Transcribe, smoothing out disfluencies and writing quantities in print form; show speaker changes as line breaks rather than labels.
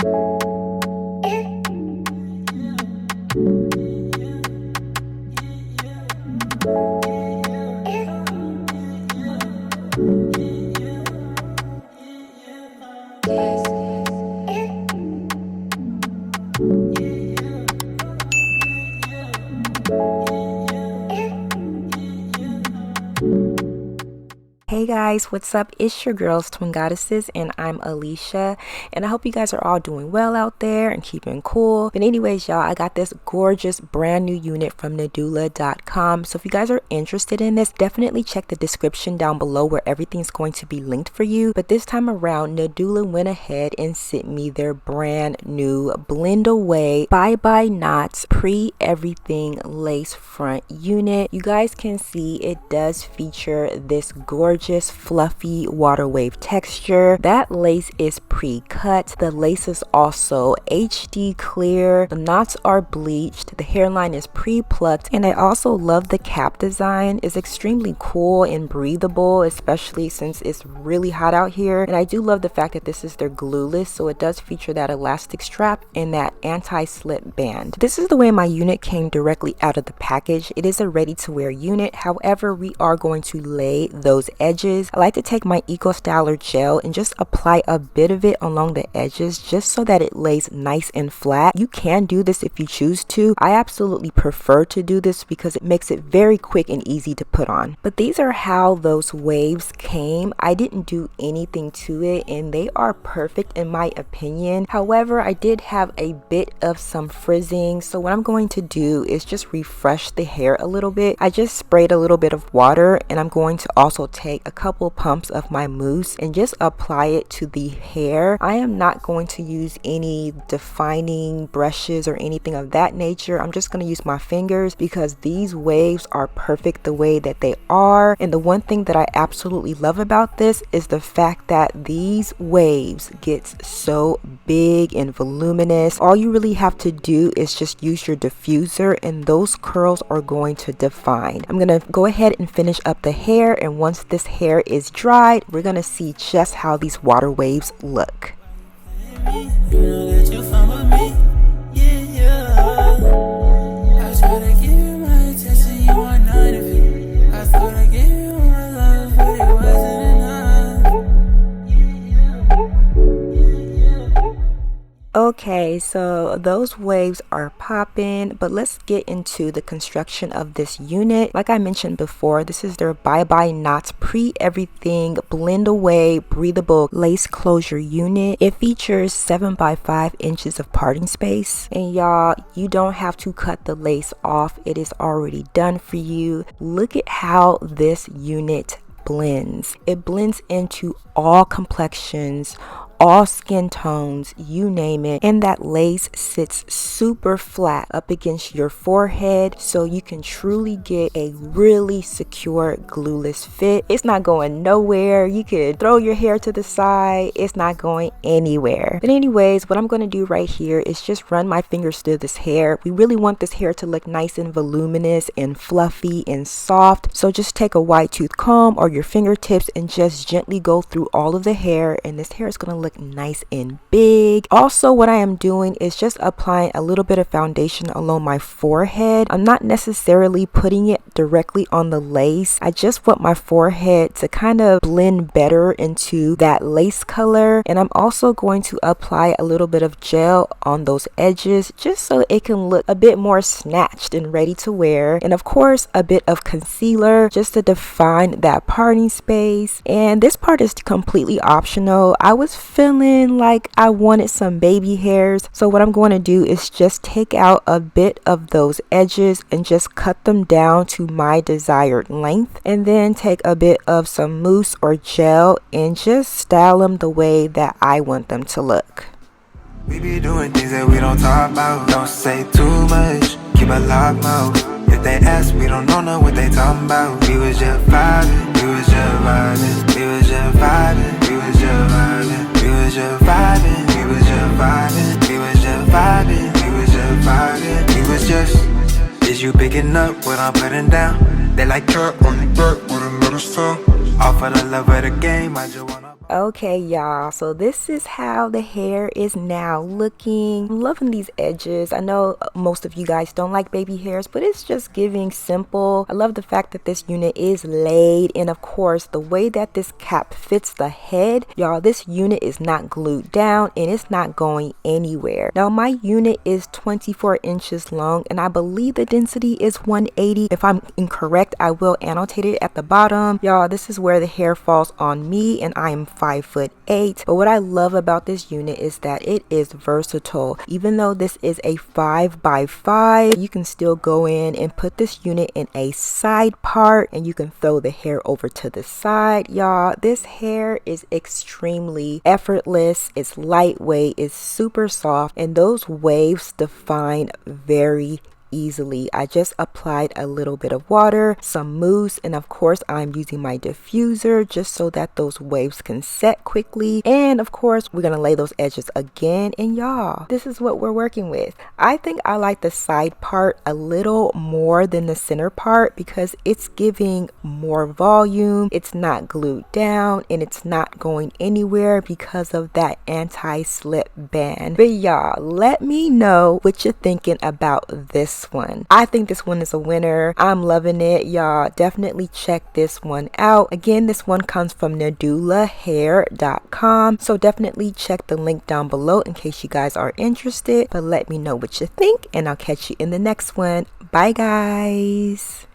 Hey guys, what's up? It's your girls, Twin Goddesses, and I'm Alicia, and I hope you guys are all doing well out there and keeping cool. But anyways, y'all, I got this gorgeous brand new unit from Nadula.com. So if you guys are interested in this, definitely check the description down below where everything's going to be linked for you. But this time around, Nadula went ahead and sent me their brand new BlendAway Bye Knots Pre-everything lace front unit. You guys can see it does feature this gorgeous fluffy water wave texture. That lace is pre-cut. The lace is also HD clear. The knots are bleached. The hairline is pre-plucked, and I also love the cap design. It's extremely cool and breathable, especially since it's really hot out here. And I do love the fact that this is their glueless, so it does feature that elastic strap and that anti-slip band. This is the way my unit came directly out of the package. It is a ready-to-wear unit. However, we are going to lay those edges. I like to take my Eco Styler gel and just apply a bit of it along the edges just so that it lays nice and flat. You can do this if you choose to. I absolutely prefer to do this because it makes it very quick and easy to put on. But these are how those waves came. I didn't do anything to it and they are perfect in my opinion. However, I did have a bit of some frizzing, so what I'm going to do is just refresh the hair a little bit. I just sprayed a little bit of water, and I'm going to also take a couple pumps of my mousse and just apply it to the hair. I am not going to use any defining brushes or anything of that nature. I'm just going to use my fingers because these waves are perfect the way that they are. And the one thing that I absolutely love about this is the fact that these waves get so big and voluminous. All you really have to do is just use your diffuser and those curls are going to define. I'm going to go ahead and finish up the hair, and once this hair is dried, we're gonna see just how these water waves look. Okay, so those waves are popping, but let's get into the construction of this unit. Like I mentioned before, this is their Bye Knots Pre-everything BlendAway breathable lace closure unit. It features 7 by 5 inches of parting space, and y'all, you don't have to cut the lace off. It is already done for you. Look at how this unit blends. It blends into all complexions, all skin tones, you name it, and that lace sits super flat up against your forehead so you can truly get a really secure glueless fit. It's not going nowhere. You could throw your hair to the side, it's not going anywhere. But anyways, what I'm going to do right here is just run my fingers through this hair. We really want this hair to look nice and voluminous and fluffy and soft, so just take a wide tooth comb or your fingertips and just gently go through all of the hair, and this hair is going to look nice and big. Also, what I am doing is just applying a little bit of foundation along my forehead. I'm not necessarily putting it directly on the lace. I just want my forehead to kind of blend better into that lace color, and I'm also going to apply a little bit of gel on those edges just so it can look a bit more snatched and ready to wear, and of course a bit of concealer just to define that parting space. And this part is completely optional. I was feeling like I wanted some baby hairs, so what I'm going to do is just take out a bit of those edges and just cut them down to my desired length, and then take a bit of some mousse or gel and just style them the way that I want them to look.
We be doing things that we don't talk about. Don't say too much, keep a locked mouth. If they ask, we don't know what they talking about. We was just vibing, we was just vibing, we was just vibing, we was just vibing, we was just vibing, we was just vibing, we was just vibing, we was just vibing, we was just. Is you picking up what I'm putting down? They like dirt on the dirt with a little song. All for the love of the game, I just wanna.
Okay, y'all, so this is how the hair is now looking. I'm loving these edges. I know most of you guys don't like baby hairs, but it's just giving simple. I love the fact that this unit is laid, and of course the way that this cap fits the head. Y'all, this unit is not glued down and it's not going anywhere. Now my unit is 24 inches long and I believe the density is 180. If I'm incorrect, I will annotate it at the bottom. Y'all, this is where the hair falls on me, and I am 5'8". But what I love about this unit is that it is versatile. Even though this is a 5x5, you can still go in and put this unit in a side part and you can throw the hair over to the side. Y'all, this hair is extremely effortless. It's lightweight, it's super soft, and those waves define very easily. I just applied a little bit of water, some mousse, and of course I'm using my diffuser just so that those waves can set quickly. And of course we're gonna lay those edges again, and y'all, this is what we're working with. I think I like the side part a little more than the center part because it's giving more volume, it's not glued down, and it's not going anywhere because of that anti-slip band. But y'all, let me know what you're thinking about this one. I think this one is a winner. I'm loving it, y'all. Definitely check this one out. Again, this one comes from nadulahair.com, so definitely check the link down below in case you guys are interested. But let me know what you think, and I'll catch you in the next one. Bye guys.